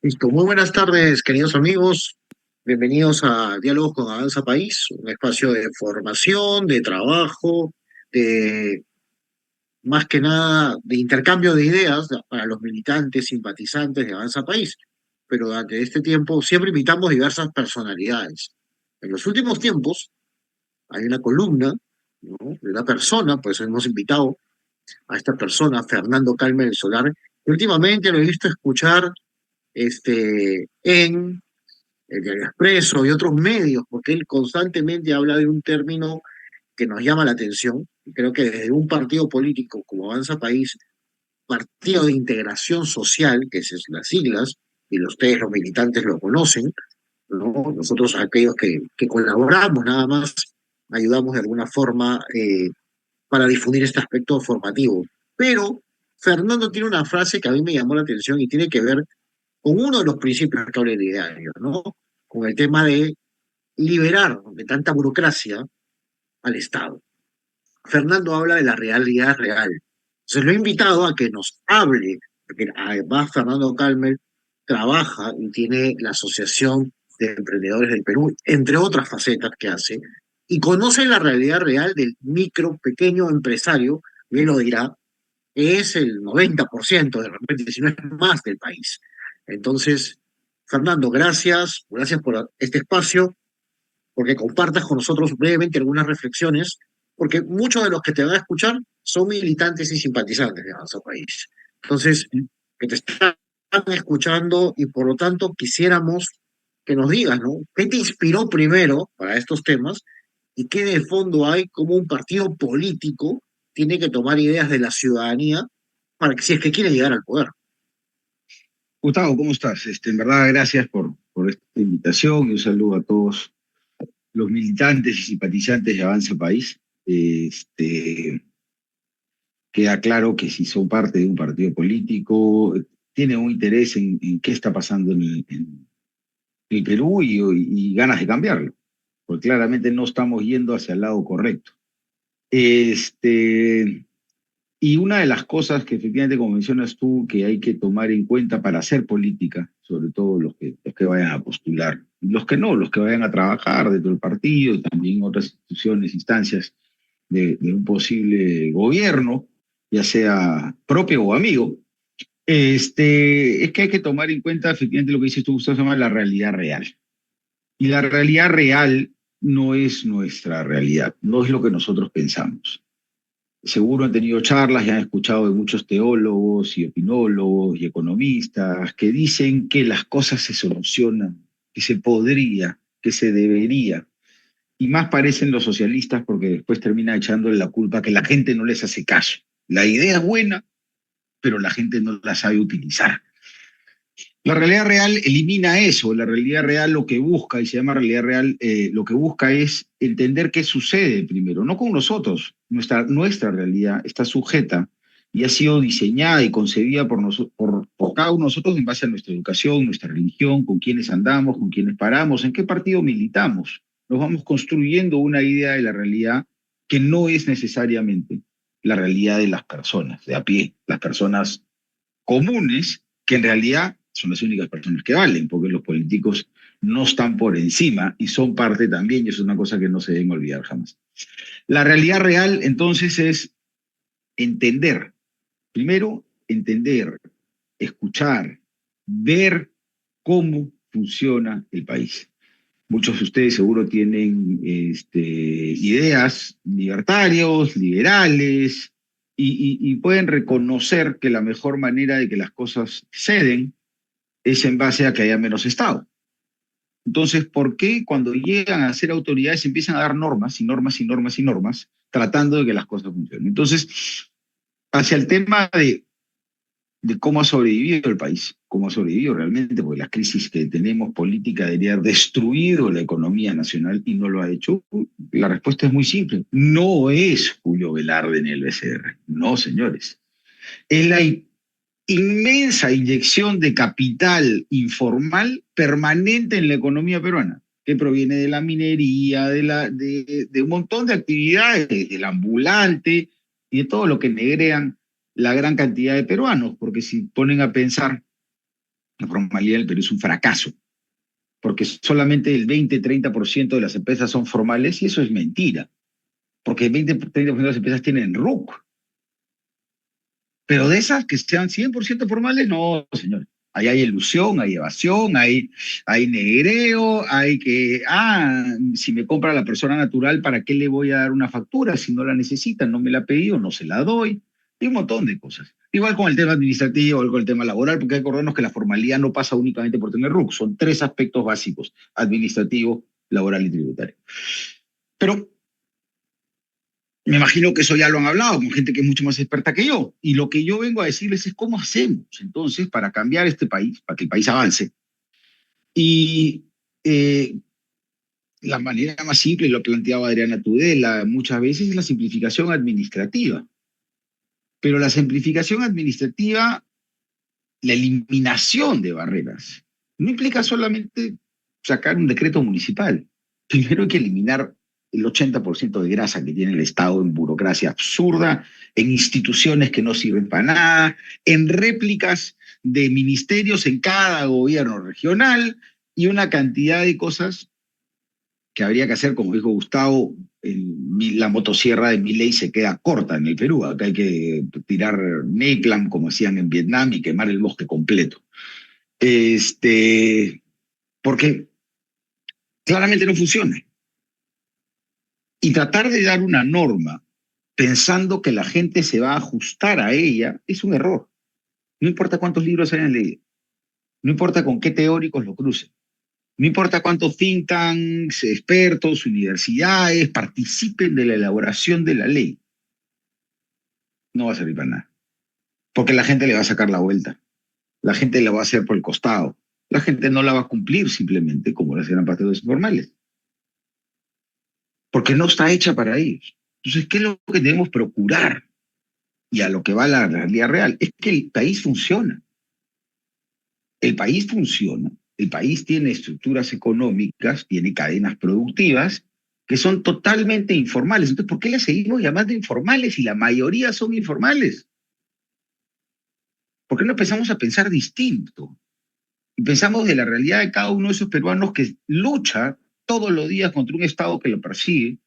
Listo. Muy buenas tardes, queridos amigos. Bienvenidos a Diálogos con Avanza País, un espacio de formación, de trabajo, de más que nada de intercambio de ideas para los militantes, simpatizantes de Avanza País. Pero durante este tiempo siempre invitamos diversas personalidades. En los últimos tiempos hay una columna, ¿no?, de una persona, pues hemos invitado a esta persona, Fernando Calme del Solar, que últimamente lo he visto escuchar en el Diario Expreso y otros medios, porque él constantemente habla de un término que nos llama la atención. Y creo que desde un partido político como Avanza País, Partido de Integración Social, que es las siglas, y ustedes los militantes lo conocen, ¿no? Nosotros aquellos que colaboramos nada más, ayudamos de alguna forma para difundir este aspecto formativo. Pero Fernando tiene una frase que a mí me llamó la atención y tiene que ver con uno de los principios que habla el ideario, ¿no? Con el tema de liberar de tanta burocracia al Estado. Fernando habla de la realidad real. Entonces lo he invitado a que nos hable, porque además Fernando Calmer trabaja y tiene la Asociación de Emprendedores del Perú, entre otras facetas que hace, y conoce la realidad real del micro, pequeño empresario, y él lo dirá, que es el 90% de repente, si no es más del país. Entonces, Fernando, gracias por este espacio, porque compartas con nosotros brevemente algunas reflexiones, porque muchos de los que te van a escuchar son militantes y simpatizantes de Avanza País. Entonces, que te están escuchando y por lo tanto quisiéramos que nos digas, ¿no? ¿Qué te inspiró primero para estos temas y qué de fondo hay como un partido político tiene que tomar ideas de la ciudadanía para que si es que quiere llegar al poder? Gustavo, ¿cómo estás? En verdad, gracias por esta invitación y un saludo a todos los militantes y simpatizantes de Avanza País. Queda claro que si son parte de un partido político, tienen un interés en qué está pasando en el Perú y ganas de cambiarlo, porque claramente no estamos yendo hacia el lado correcto. Este, Y una de las cosas que efectivamente, como mencionas tú, que hay que tomar en cuenta para hacer política, sobre todo los que vayan a postular, los que no, los que vayan a trabajar dentro del partido y también otras instituciones, instancias de un posible gobierno, ya sea propio o amigo, es que hay que tomar en cuenta efectivamente lo que dices tú, Gustavo, se llama la realidad real. Y la realidad real no es nuestra realidad, no es lo que nosotros pensamos. Seguro han tenido charlas y han escuchado de muchos teólogos y opinólogos y economistas que dicen que las cosas se solucionan, que se podría, que se debería. Y más parecen los socialistas porque después termina echándole la culpa que la gente no les hace caso. La idea es buena, pero la gente no la sabe utilizar. La realidad real elimina eso, la realidad real lo que busca, y se llama realidad real, lo que busca es entender qué sucede primero, no con nosotros, nuestra realidad está sujeta y ha sido diseñada y concebida por cada uno de nosotros en base a nuestra educación, nuestra religión, con quiénes andamos, con quiénes paramos, en qué partido militamos. Nos vamos construyendo una idea de la realidad que no es necesariamente la realidad de las personas de a pie, las personas comunes, que en realidad son las únicas personas que valen, porque los políticos no están por encima y son parte también, y eso es una cosa que no se deben olvidar jamás. La realidad real, entonces, es entender, primero, entender, escuchar, ver cómo funciona el país. Muchos de ustedes seguro tienen ideas libertarios, liberales, y pueden reconocer que la mejor manera de que las cosas ceden es en base a que haya menos Estado. Entonces, ¿por qué cuando llegan a ser autoridades empiezan a dar normas y normas y normas y normas, tratando de que las cosas funcionen? Entonces, hacia el tema de cómo ha sobrevivido el país, cómo ha sobrevivido realmente, porque la crisis que tenemos política debería haber destruido la economía nacional y no lo ha hecho. La respuesta es muy simple. No es Julio Velarde en el BCR. No, señores. Es la inmensa inyección de capital informal permanente en la economía peruana, que proviene de la minería, de un montón de actividades, del ambulante y de todo lo que negrean la gran cantidad de peruanos, porque si ponen a pensar La formalidad en el Perú es un fracaso, porque solamente el 20-30% de las empresas son formales y eso es mentira, porque el 20-30% de las empresas tienen RUC, pero de esas que sean 100% formales, no, señor. Ahí hay ilusión, hay evasión, hay negreo, hay que, si me compra la persona natural, ¿para qué le voy a dar una factura? Si no la necesita, no me la ha pedido, no se la doy. Y un montón de cosas. Igual con el tema administrativo, igual con el tema laboral, porque hay que acordarnos que la formalidad no pasa únicamente por tener RUC, son tres aspectos básicos: administrativo, laboral y tributario. Pero me imagino que eso ya lo han hablado con gente que es mucho más experta que yo. Y lo que yo vengo a decirles es cómo hacemos entonces para cambiar este país, para que el país avance. Y eh, la manera más simple, y lo planteaba Adriana Tudela muchas veces, es la simplificación administrativa. Pero la simplificación administrativa, la eliminación de barreras, no implica solamente sacar un decreto municipal. Primero hay que eliminar el 80% de grasa que tiene el Estado en burocracia absurda, en instituciones que no sirven para nada, en réplicas de ministerios en cada gobierno regional y una cantidad de cosas que habría que hacer, como dijo Gustavo, la motosierra de Milei se queda corta en el Perú. Acá hay que tirar Napalm, como hacían en Vietnam, y quemar el bosque completo. Porque claramente no funciona. Y tratar de dar una norma pensando que la gente se va a ajustar a ella es un error. No importa cuántos libros hayan leído, no importa con qué teóricos lo crucen, no importa cuántos think tanks, expertos, universidades participen de la elaboración de la ley, no va a servir para nada. Porque la gente le va a sacar la vuelta, la gente la va a hacer por el costado, la gente no la va a cumplir simplemente como lo hacían parte de los informales, porque no está hecha para ellos. Entonces, ¿qué es lo que debemos procurar? Y a lo que va la realidad real, es que el país funciona. El país funciona, el país tiene estructuras económicas, tiene cadenas productivas que son totalmente informales. Entonces, ¿por qué las seguimos llamando informales si la mayoría son informales? ¿Por qué no empezamos a pensar distinto? Y pensamos de la realidad de cada uno de esos peruanos que lucha todos los días contra un Estado que lo persigue,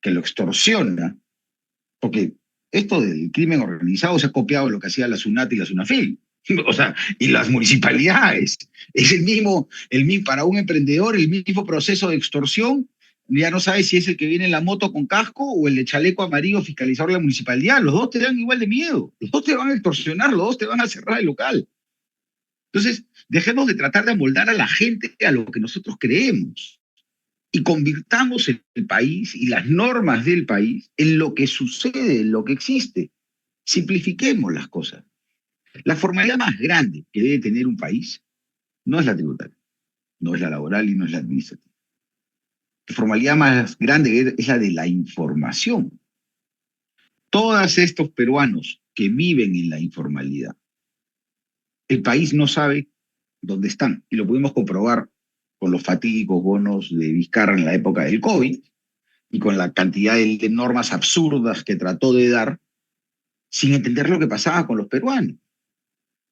que lo extorsiona, porque esto del crimen organizado se ha copiado de lo que hacía la SUNAT y la SUNAFIL. O sea, y las municipalidades. Es para un emprendedor, el mismo proceso de extorsión. Ya no sabes si es el que viene en la moto con casco o el de chaleco amarillo fiscalizador de la municipalidad. Los dos te dan igual de miedo. Los dos te van a extorsionar, los dos te van a cerrar el local. Entonces, dejemos de tratar de amoldar a la gente a lo que nosotros creemos y convirtamos el país y las normas del país en lo que sucede, en lo que existe. Simplifiquemos las cosas. La formalidad más grande que debe tener un país no es la tributaria, no es la laboral y no es la administrativa. La formalidad más grande es la de la información. Todos estos peruanos que viven en la informalidad, el país no sabe dónde están. Y lo pudimos comprobar con los fatídicos bonos de Vizcarra en la época del COVID y con la cantidad de normas absurdas que trató de dar sin entender lo que pasaba con los peruanos.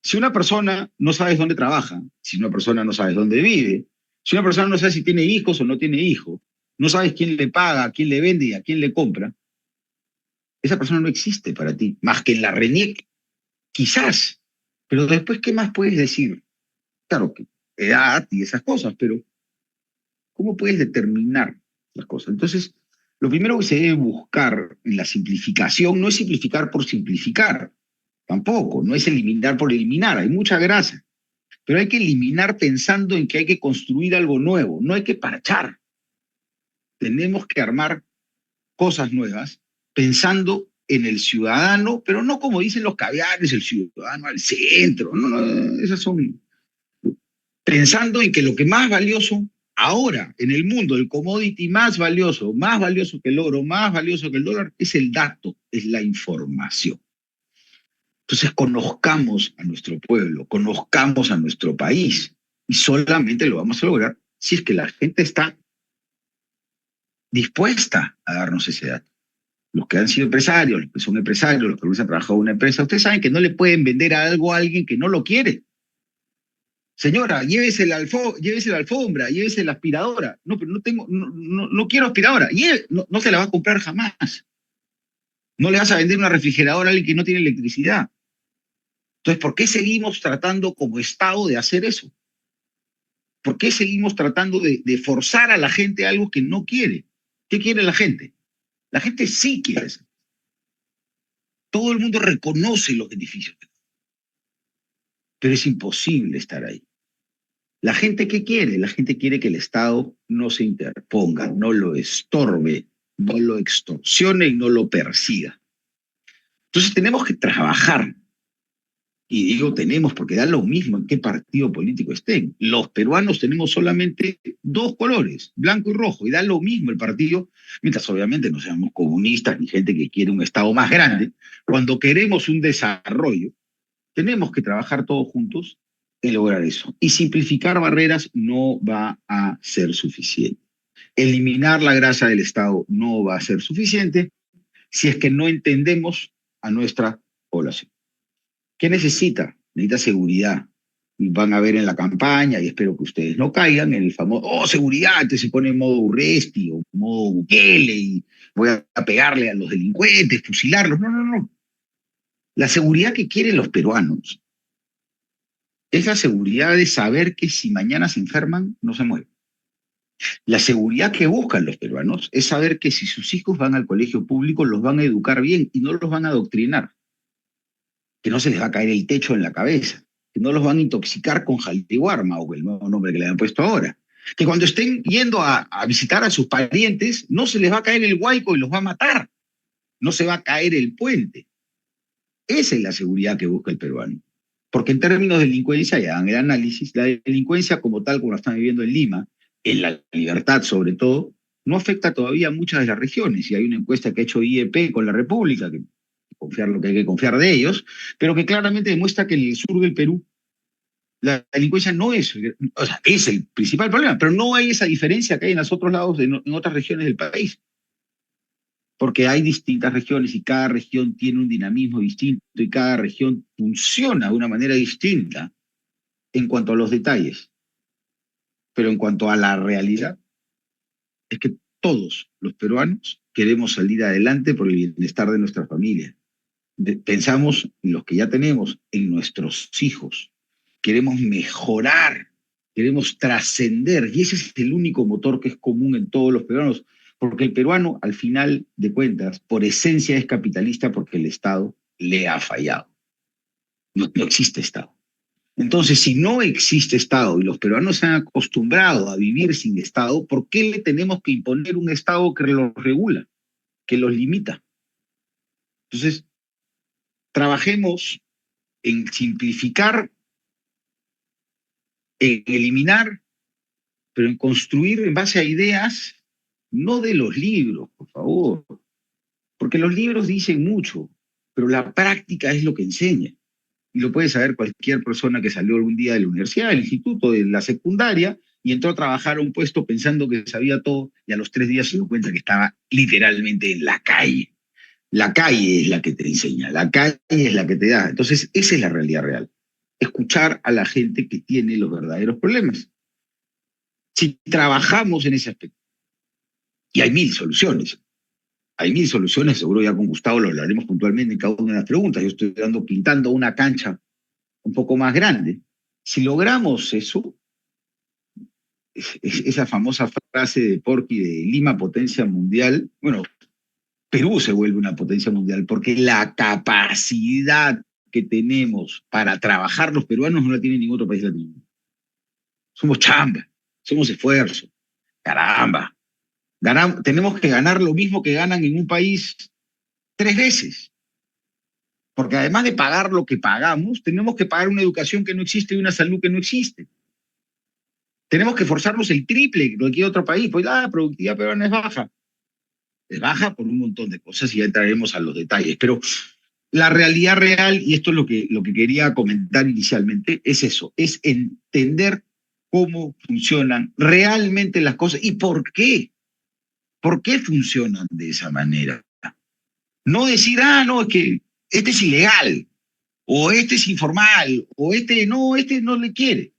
Si una persona no sabes dónde trabaja, si una persona no sabes dónde vive, si una persona no sabe si tiene hijos o no tiene hijos, no sabes quién le paga, a quién le vende y a quién le compra, esa persona no existe para ti, más que en la RENIEC, quizás. Pero después, ¿qué más puedes decir? Claro que edad y esas cosas, pero ¿cómo puedes determinar las cosas? Entonces, lo primero que se debe buscar en la simplificación no es simplificar por simplificar, tampoco, no es eliminar por eliminar, hay mucha grasa. Pero hay que eliminar pensando en que hay que construir algo nuevo, no hay que parchar. Tenemos que armar cosas nuevas pensando en el ciudadano, pero no como dicen los caviares, el ciudadano al centro, no, no, esas son... Pensando en que lo que más valioso ahora en el mundo, el commodity más valioso que el oro, más valioso que el dólar, es el dato, es la información. Entonces conozcamos a nuestro pueblo, conozcamos a nuestro país y solamente lo vamos a lograr si es que la gente está dispuesta a darnos ese dato. Los que han sido empresarios, los que son empresarios, los que han trabajado en una empresa, ustedes saben que no le pueden vender algo a alguien que no lo quiere. Señora, llévese la alfombra, llévese la aspiradora. No, pero no quiero aspiradora. No se la va a comprar jamás. No le vas a vender una refrigeradora a alguien que no tiene electricidad. Entonces, ¿por qué seguimos tratando como Estado de hacer eso? ¿Por qué seguimos tratando de forzar a la gente algo que no quiere? ¿Qué quiere la gente? La gente sí quiere eso. Todo el mundo reconoce los beneficios, pero es imposible estar ahí. ¿La gente qué quiere? La gente quiere que el Estado no se interponga, no lo estorbe, no lo extorsione y no lo persiga. Entonces tenemos que trabajar. Y digo tenemos porque da lo mismo en qué partido político estén. Los peruanos tenemos solamente dos colores, blanco y rojo, y da lo mismo el partido, mientras obviamente no seamos comunistas ni gente que quiere un Estado más grande. Cuando queremos un desarrollo, tenemos que trabajar todos juntos en lograr eso. Y simplificar barreras no va a ser suficiente. Eliminar la grasa del Estado no va a ser suficiente si es que no entendemos a nuestra población. ¿Qué necesita? Necesita seguridad. Y van a ver en la campaña, y espero que ustedes no caigan en el famoso, oh, seguridad, este se pone en modo Urresti o modo Bukele y voy a pegarle a los delincuentes, fusilarlos. No, no, no. La seguridad que quieren los peruanos es la seguridad de saber que si mañana se enferman, no se mueren. La seguridad que buscan los peruanos es saber que si sus hijos van al colegio público, los van a educar bien y no los van a adoctrinar, que no se les va a caer el techo en la cabeza, que no los van a intoxicar con jaltiguarma o el nuevo nombre que le han puesto ahora, que cuando estén yendo a visitar a sus parientes, no se les va a caer el huaico y los va a matar, no se va a caer el puente. Esa es la seguridad que busca el peruano. Porque en términos de delincuencia, ya dan el análisis, la delincuencia como tal, como la están viviendo en Lima, en la libertad sobre todo, no afecta todavía a muchas de las regiones. Y hay una encuesta que ha hecho IEP con la República, que confiar lo que hay que confiar de ellos, pero que claramente demuestra que en el sur del Perú la delincuencia no es, o sea, es el principal problema, pero no hay esa diferencia que hay en los otros lados, en otras regiones del país, porque hay distintas regiones y cada región tiene un dinamismo distinto y cada región funciona de una manera distinta en cuanto a los detalles. Pero en cuanto a la realidad, es que todos los peruanos queremos salir adelante por el bienestar de nuestra familia. Pensamos en los que ya tenemos, en nuestros hijos. Queremos mejorar, queremos trascender, y ese es el único motor que es común en todos los peruanos, porque el peruano, al final de cuentas, por esencia es capitalista porque el Estado le ha fallado. No existe Estado. Entonces, si no existe Estado y los peruanos se han acostumbrado a vivir sin Estado, ¿por qué le tenemos que imponer un Estado que los regula, que los limita? Entonces, trabajemos en simplificar, en eliminar, pero en construir en base a ideas, no de los libros, por favor, porque los libros dicen mucho, pero la práctica es lo que enseña. Y lo puede saber cualquier persona que salió algún día de la universidad, del instituto, de la secundaria, y entró a trabajar a un puesto pensando que sabía todo, y a los 3 días se dio cuenta que estaba literalmente en la calle. La calle es la que te enseña, la calle es la que te da. Entonces, esa es la realidad real. Escuchar a la gente que tiene los verdaderos problemas. Si trabajamos en ese aspecto, y hay mil soluciones, seguro ya con Gustavo lo hablaremos puntualmente en cada una de las preguntas. Yo estoy pintando una cancha un poco más grande. Si logramos eso, esa famosa frase de Porky de Lima potencia mundial, bueno, Perú se vuelve una potencia mundial porque la capacidad que tenemos para trabajar los peruanos no la tiene ningún otro país latino. Somos chamba, somos esfuerzo, caramba. Tenemos que ganar lo mismo que ganan en un país 3 veces. Porque además de pagar lo que pagamos, tenemos que pagar una educación que no existe y una salud que no existe. Tenemos que forzarnos el triple que cualquier otro país. Pues la productividad peruana es baja. Es baja por un montón de cosas y ya entraremos a los detalles. Pero la realidad real, y esto es lo que quería comentar inicialmente, es eso, es entender cómo funcionan realmente las cosas y por qué. ¿Por qué funcionan de esa manera? No decir, no, es que este es ilegal, o este es informal, o este no le quiere.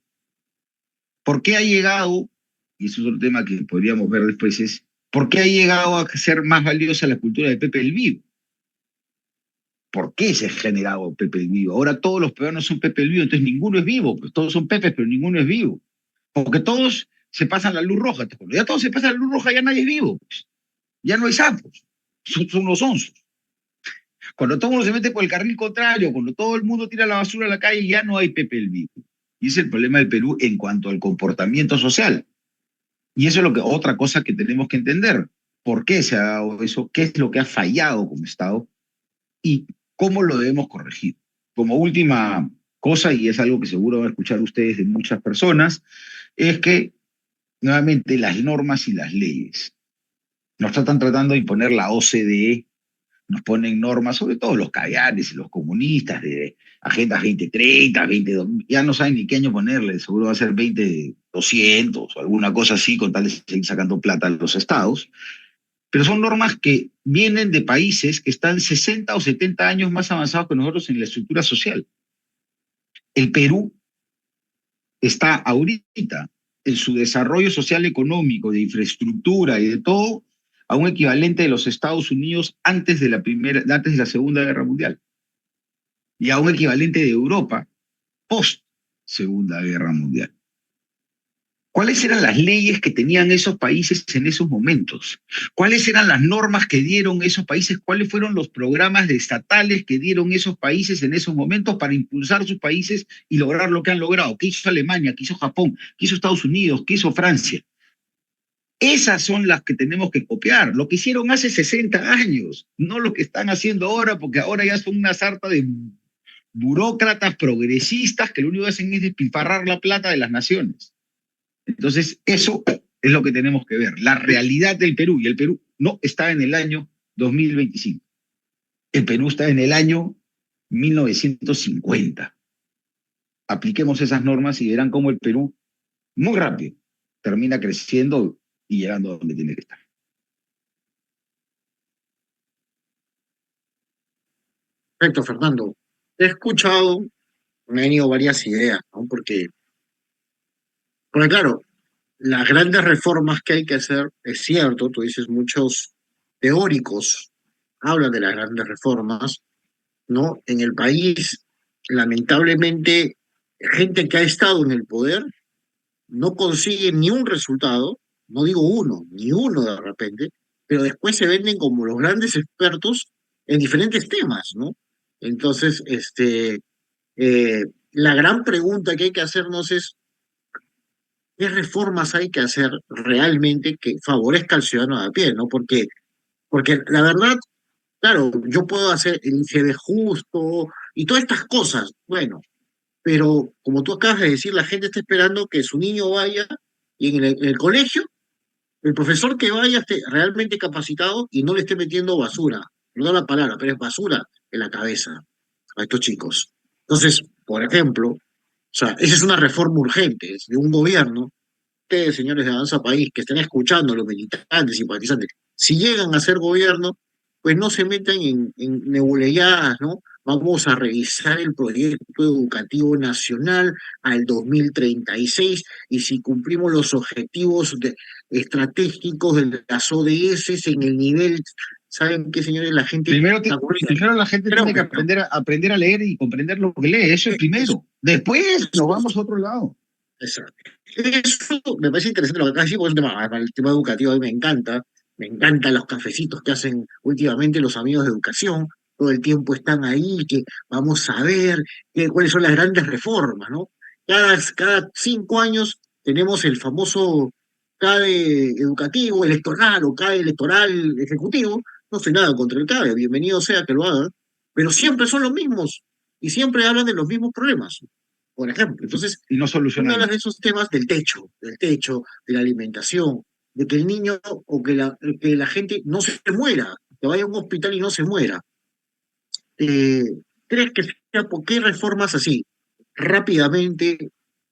¿Por qué ha llegado, y eso es otro tema que podríamos ver después, es por qué ha llegado a ser más valiosa la cultura de Pepe el Vivo? ¿Por qué se ha generado Pepe el Vivo? Ahora todos los peruanos son Pepe el Vivo, entonces ninguno es vivo, pues todos son Pepes, pero ninguno es vivo. Porque todos se pasan la luz roja. Cuando ya todos se pasan la luz roja, ya nadie es vivo, pues. Ya no hay sapos, son los onzos. Cuando todo el mundo se mete por el carril contrario, cuando todo el mundo tira la basura a la calle, ya no hay Pepe el Vivo. Y ese es el problema del Perú en cuanto al comportamiento social. Y eso es otra cosa que tenemos que entender. ¿Por qué se ha dado eso? ¿Qué es lo que ha fallado como Estado? ¿Y cómo lo debemos corregir? Como última cosa, y es algo que seguro van a escuchar ustedes de muchas personas, es que nuevamente las normas y las leyes nos están tratando de imponer la OCDE, nos ponen normas, sobre todo los caviares y los comunistas, de Agenda 2030, 20, ya no saben ni qué año ponerle, seguro va a ser 20.200 o alguna cosa así, con tal de seguir sacando plata a los estados, pero son normas que vienen de países que están 60 o 70 años más avanzados que nosotros en la estructura social. El Perú está ahorita en su desarrollo social económico, de infraestructura y de todo, a un equivalente de los Estados Unidos antes de la Segunda Guerra Mundial, y a un equivalente de Europa post Segunda Guerra Mundial. ¿Cuáles eran las leyes que tenían esos países en esos momentos? ¿Cuáles eran las normas que dieron esos países? ¿Cuáles fueron los programas estatales que dieron esos países en esos momentos para impulsar sus países y lograr lo que han logrado? ¿Qué hizo Alemania? ¿Qué hizo Japón? ¿Qué hizo Estados Unidos? ¿Qué hizo Francia? Esas son las que tenemos que copiar, lo que hicieron hace 60 años, no lo que están haciendo ahora, porque ahora ya son una sarta de burócratas progresistas que lo único que hacen es despilfarrar la plata de las naciones. Entonces, eso es lo que tenemos que ver, la realidad del Perú, y el Perú no está en el año 2025. El Perú está en el año 1950. Apliquemos esas normas y verán cómo el Perú, muy rápido, termina creciendo y llegando a donde tiene que estar. Perfecto, Fernando. He escuchado, me han venido varias ideas, ¿no? Porque claro, las grandes reformas que hay que hacer, es cierto, tú dices, muchos teóricos hablan de las grandes reformas, ¿no? En el país, lamentablemente, gente que ha estado en el poder no consigue ni un resultado, no digo uno, ni uno de repente, pero después se venden como los grandes expertos en diferentes temas, ¿no? Entonces, la gran pregunta que hay que hacernos es, ¿qué reformas hay que hacer realmente que favorezca al ciudadano de a pie, ¿no? Porque la verdad, claro, yo puedo hacer el ICB justo y todas estas cosas, bueno, pero como tú acabas de decir, la gente está esperando que su niño vaya y en el colegio, el profesor que vaya esté realmente capacitado y no le esté metiendo basura, no la palabra, pero es basura en la cabeza a estos chicos. Entonces, por ejemplo, o sea, esa es una reforma urgente es de un gobierno. Ustedes, señores de Avanza País, que están escuchando, los militantes, simpatizantes, si llegan a ser gobierno, pues no se metan en nebuleadas, ¿no? Vamos a revisar el proyecto educativo nacional al 2036 y si cumplimos los objetivos estratégicos de las ODS en el nivel, ¿saben qué, señores? La gente Primero, está aburrida. primero la gente Creo tiene que que no. aprender a leer y comprender lo que lee, eso es Eso, primero. Después nos eso, vamos a otro lado. Exacto. Eso me parece interesante lo que acá decís, porque es un tema, el tema educativo a mí me encantan los cafecitos que hacen últimamente los amigos de educación, todo el tiempo están ahí, que vamos a ver cuáles son las grandes reformas, ¿no? Cada 5 años tenemos el famoso CADE educativo, electoral o CADE electoral ejecutivo, no sé nada contra el CADE, bienvenido sea que lo hagan, pero siempre son los mismos y siempre hablan de los mismos problemas, por ejemplo. Entonces, Y no tú me hablas solucionan. de esos temas del techo, de la alimentación, de que el niño o que la gente no se muera, que vaya a un hospital y no se muera. Eh, ¿Crees que qué reformas así rápidamente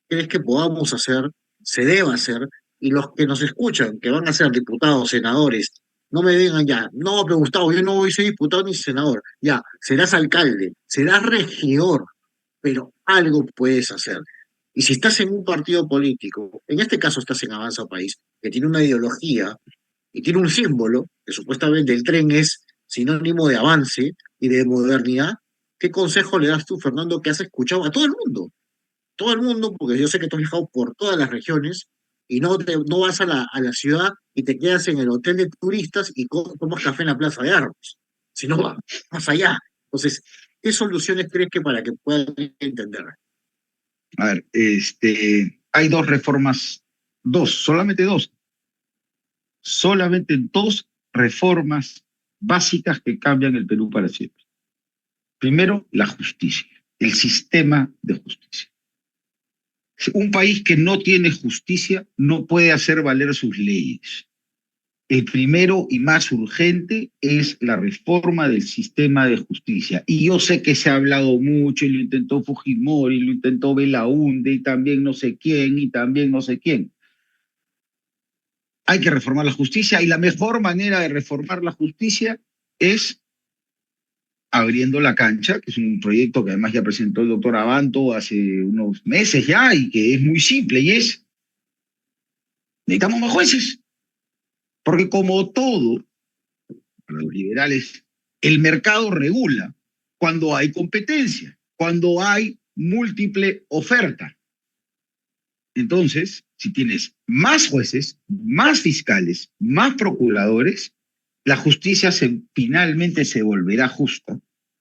crees que podamos hacer, se deba hacer, y los que nos escuchan, que van a ser diputados, senadores, no me digan ya, no, pero Gustavo, yo no voy a ser diputado ni senador, ya, serás alcalde, serás regidor, pero algo puedes hacer. Y si estás en un partido político, en este caso estás en Avanza País, que tiene una ideología y tiene un símbolo, que supuestamente el tren es sinónimo de avance y de modernidad, ¿qué consejo le das tú, Fernando, que has escuchado a todo el mundo? Todo el mundo, porque yo sé que tú has viajado por todas las regiones y no vas a la ciudad y te quedas en el hotel de turistas y tomas café en la Plaza de Armas, sino vas más allá. Entonces, ¿qué soluciones crees que para que puedan entender? A ver, hay dos reformas, solamente dos reformas básicas que cambian el Perú para siempre. Primero, la justicia, el sistema de justicia. Un país que no tiene justicia no puede hacer valer sus leyes. El primero y más urgente es la reforma del sistema de justicia. Y yo sé que se ha hablado mucho, y lo intentó Fujimori, y lo intentó Belaunde, y también no sé quién, y también no sé quién. Hay que reformar la justicia, y la mejor manera de reformar la justicia es abriendo la cancha, que es un proyecto que además ya presentó el doctor Abanto hace unos meses ya, y que es muy simple, y es, necesitamos más jueces, porque como todo, para los liberales, el mercado regula cuando hay competencia, cuando hay múltiple oferta. Entonces, si tienes más jueces, más fiscales, más procuradores, la justicia finalmente se volverá justa.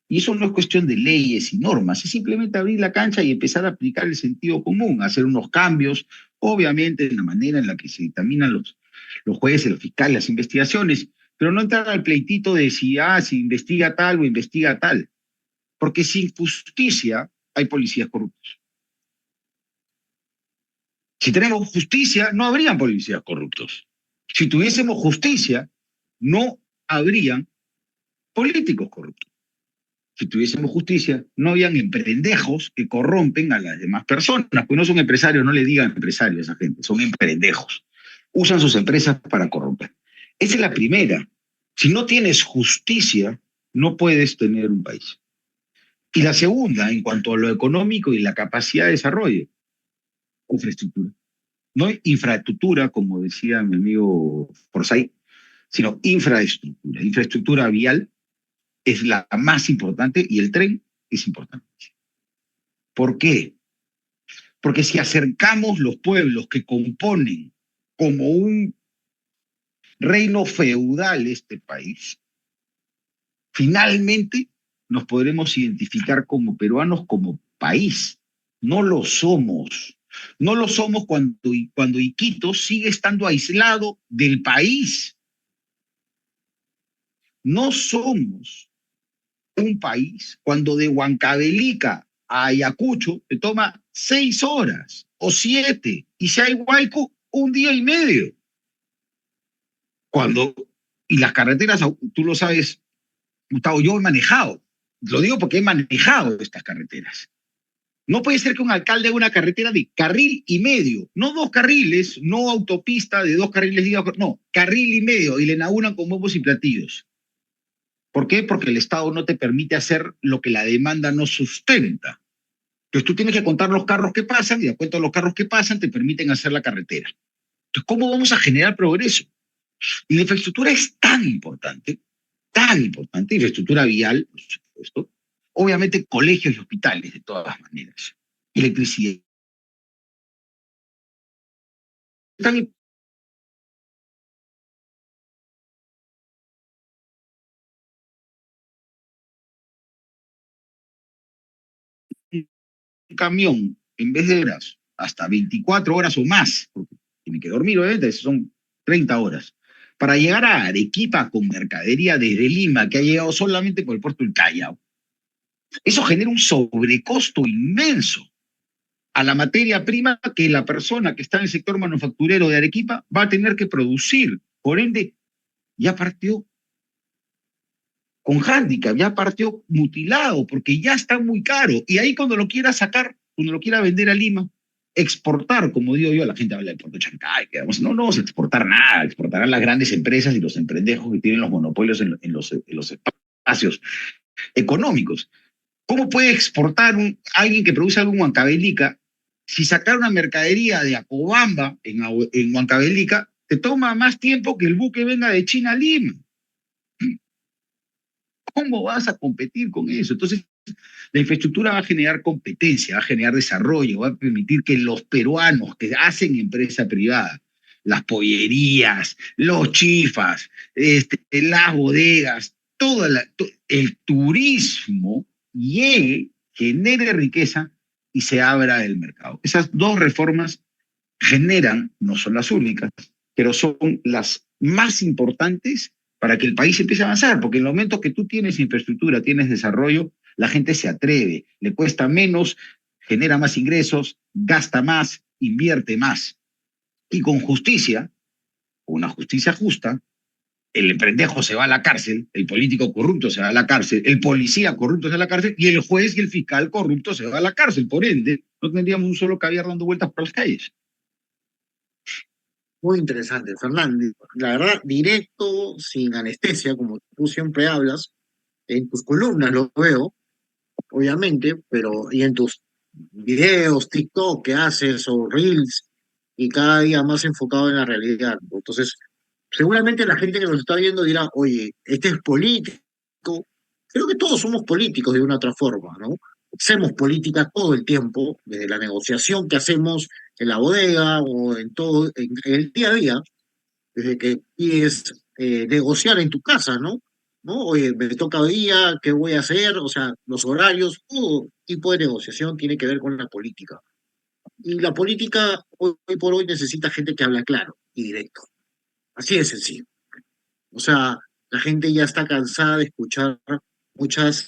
Y eso no es cuestión de leyes y normas, es simplemente abrir la cancha y empezar a aplicar el sentido común, hacer unos cambios, obviamente en la manera en la que se dictaminan los jueces, los fiscales, las investigaciones, pero no entrar al pleitito de si investiga tal o investiga tal, porque sin justicia hay policías corruptos. Si tenemos justicia, no habrían policías corruptos. Si tuviésemos justicia, no habrían políticos corruptos. Si tuviésemos justicia, no habían emprendejos que corrompen a las demás personas, porque no son empresarios, no le digan empresarios a esa gente, son emprendejos. Usan sus empresas para corromper. Esa es la primera. Si no tienes justicia, no puedes tener un país. Y la segunda, en cuanto a lo económico y la capacidad de desarrollo, infraestructura. No infraestructura, como decía mi amigo Forsyth, sino infraestructura. Infraestructura vial es la más importante y el tren es importante. ¿Por qué? Porque si acercamos los pueblos que componen como un reino feudal este país, finalmente nos podremos identificar como peruanos como país. No lo somos. No lo somos cuando Iquitos sigue estando aislado del país. No somos un país cuando de Huancavelica a Ayacucho te toma 6 horas o 7, y si hay Huayco, un día y medio. Y las carreteras, tú lo sabes, Gustavo, yo he manejado, lo digo porque he manejado estas carreteras. No puede ser que un alcalde haga una carretera de carril y medio, no 2 carriles, no autopista de 2 carriles, no, carril y medio, y le inauguran con bombos y platillos. ¿Por qué? Porque el Estado no te permite hacer lo que la demanda no sustenta. Entonces tú tienes que contar los carros que pasan, y de acuerdo a los carros que pasan te permiten hacer la carretera. Entonces, ¿cómo vamos a generar progreso? Y la infraestructura es tan importante, infraestructura vial, por supuesto, obviamente colegios y hospitales de todas maneras, electricidad. Tan un camión, en vez de horas, hasta 24 horas o más, porque tiene que dormir, obviamente, son 30 horas, para llegar a Arequipa con mercadería desde Lima, que ha llegado solamente por el puerto del Callao. Eso genera un sobrecosto inmenso a la materia prima que la persona que está en el sector manufacturero de Arequipa va a tener que producir. Por ende, ya partió con hándicap, ya partió mutilado, porque ya está muy caro. Y ahí cuando lo quiera sacar, cuando lo quiera vender a Lima, exportar, como digo yo, la gente habla de Puerto Chancay, que no vamos a exportar nada, exportarán las grandes empresas y los emprendejos que tienen los monopolios en los espacios económicos. ¿Cómo puede exportar alguien que produce algo en Huancavelica Si sacar una mercadería de Acobamba en Huancavelica, te toma más tiempo que el buque venga de China a Lima. ¿Cómo vas a competir con eso? Entonces, la infraestructura va a generar competencia, va a generar desarrollo, va a permitir que los peruanos que hacen empresa privada, las pollerías, los chifas, las bodegas, el turismo llegue, genere riqueza y se abra el mercado. Esas dos reformas generan, no son las únicas, pero son las más importantes para que el país empiece a avanzar, porque en el momento que tú tienes infraestructura, tienes desarrollo, la gente se atreve, le cuesta menos, genera más ingresos, gasta más, invierte más. Y con justicia, una justicia justa, el emprendejo se va a la cárcel, el político corrupto se va a la cárcel, el policía corrupto se va a la cárcel y el juez y el fiscal corrupto se va a la cárcel. Por ende, no tendríamos un solo caviar dando vueltas por las calles. Muy interesante, Fernando. La verdad, directo, sin anestesia, como tú siempre hablas, en tus columnas lo veo, obviamente, pero y en tus videos, TikTok que haces o Reels, y cada día más enfocado en la realidad. Entonces, seguramente la gente que nos está viendo dirá, oye, este es político. Creo que todos somos políticos de una u otra forma, ¿no? Hacemos política todo el tiempo, desde la negociación que hacemos en la bodega o en todo, en el día a día, desde que pides negociar en tu casa, ¿no? ¿No? Oye, me toca hoy día, ¿qué voy a hacer? O sea, los horarios, todo tipo de negociación tiene que ver con la política. Y la política hoy por hoy necesita gente que habla claro y directo. Así de sencillo. O sea, la gente ya está cansada de escuchar muchas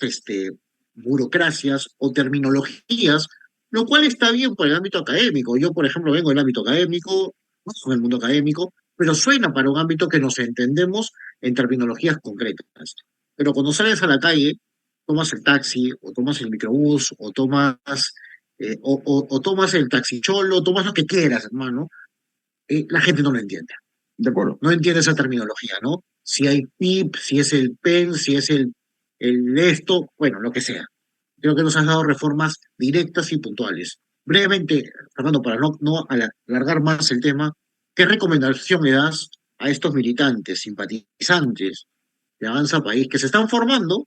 burocracias o terminologías, lo cual está bien por el ámbito académico. Yo, por ejemplo, vengo del ámbito académico, no soy del mundo académico, pero suena para un ámbito que nos entendemos en terminologías concretas. Pero cuando sales a la calle, tomas el taxi, o tomas el microbús, o tomas, o tomas el taxicholo, tomas lo que quieras, hermano, la gente no lo entiende. De acuerdo. No entiende esa terminología, ¿no? Si hay PIB, si es el PEN, si es el esto, bueno, lo que sea. Creo que nos has dado reformas directas y puntuales. Brevemente, Fernando, para no alargar más el tema, ¿qué recomendación le das a estos militantes, simpatizantes de Avanza País que se están formando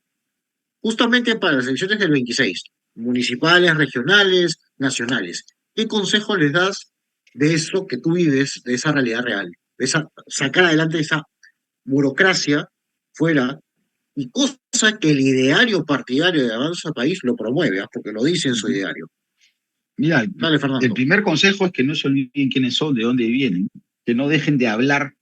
justamente para las elecciones del 26, municipales, regionales, nacionales? ¿Qué consejo les das de eso que tú vives, de esa realidad real, de esa, sacar adelante esa burocracia fuera y cosa que el ideario partidario de Avanza País lo promueve, porque lo dice en su Uh-huh. ideario? Mira, Dale, el Fernando. primer consejo es que no se olviden quiénes son, de dónde vienen, que no dejen de hablar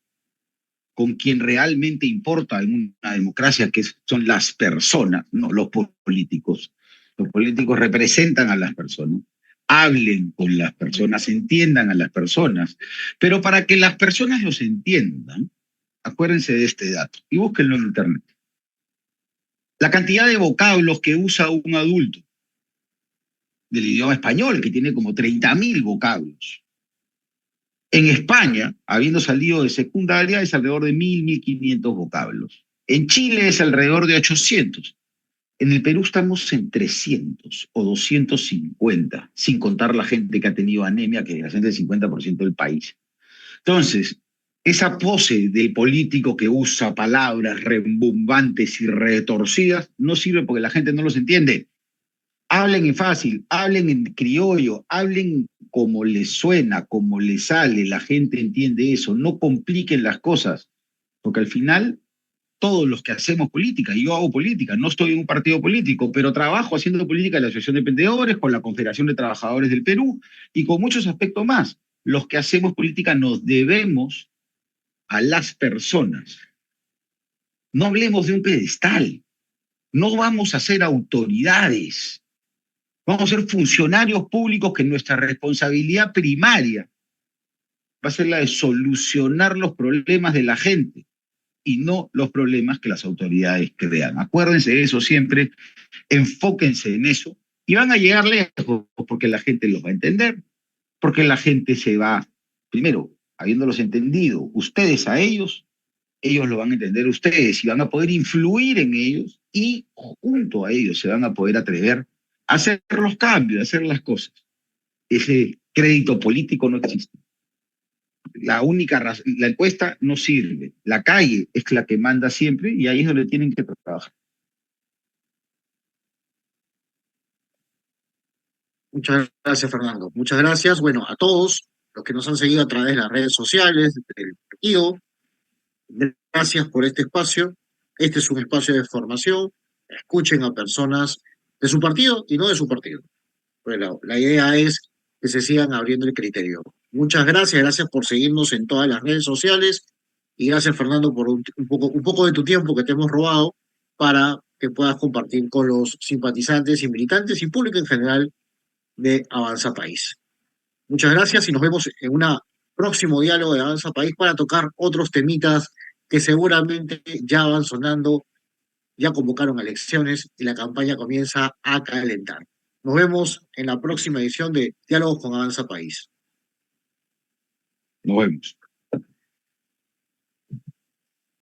con quien realmente importa en una democracia, que son las personas, no los políticos. Los políticos representan a las personas, hablen con las personas, entiendan a las personas, pero para que las personas los entiendan, acuérdense de este dato y búsquenlo en internet. La cantidad de vocablos que usa un adulto del idioma español, que tiene como 30.000 vocablos. En España, habiendo salido de secundaria, es alrededor de 1.500 vocablos. En Chile es alrededor de 800. En el Perú estamos en 300 o 250, sin contar la gente que ha tenido anemia, que es el 50% del país. Entonces, esa pose del político que usa palabras rembombantes y retorcidas no sirve porque la gente no los entiende. Hablen en fácil, hablen en criollo, hablen como les suena, como les sale, la gente entiende eso, no compliquen las cosas, porque al final todos los que hacemos política, y yo hago política, no estoy en un partido político, pero trabajo haciendo política en la Asociación de Emprendedores, con la Confederación de Trabajadores del Perú y con muchos aspectos más. Los que hacemos política nos debemos a las personas. No hablemos de un pedestal, no vamos a ser autoridades. Vamos a ser funcionarios públicos que nuestra responsabilidad primaria va a ser la de solucionar los problemas de la gente y no los problemas que las autoridades crean. Acuérdense de eso siempre, enfóquense en eso y van a llegar lejos porque la gente los va a entender, porque la gente se va, primero, habiéndolos entendido, ustedes a ellos lo van a entender ustedes y van a poder influir en ellos y junto a ellos se van a poder atrever a hacer los cambios, a hacer las cosas. ese crédito político no existe. La encuesta no sirve. La calle es la que manda siempre y ahí es donde tienen que trabajar. Muchas gracias, Fernando. Muchas gracias, bueno, a todos los que nos han seguido a través de las redes sociales del partido. Gracias por este espacio. Este es un espacio de formación. Escuchen a personas de su partido y no de su partido. Bueno, la idea es que se sigan abriendo el criterio. Muchas gracias, gracias por seguirnos en todas las redes sociales y gracias, Fernando, por un poco de tu tiempo que te hemos robado para que puedas compartir con los simpatizantes y militantes y público en general de Avanza País. Muchas gracias y nos vemos en un próximo diálogo de Avanza País para tocar otros temitas que seguramente ya van sonando, ya convocaron elecciones y la campaña comienza a calentar. Nos vemos en la próxima edición de Diálogos con Avanza País. Nos vemos.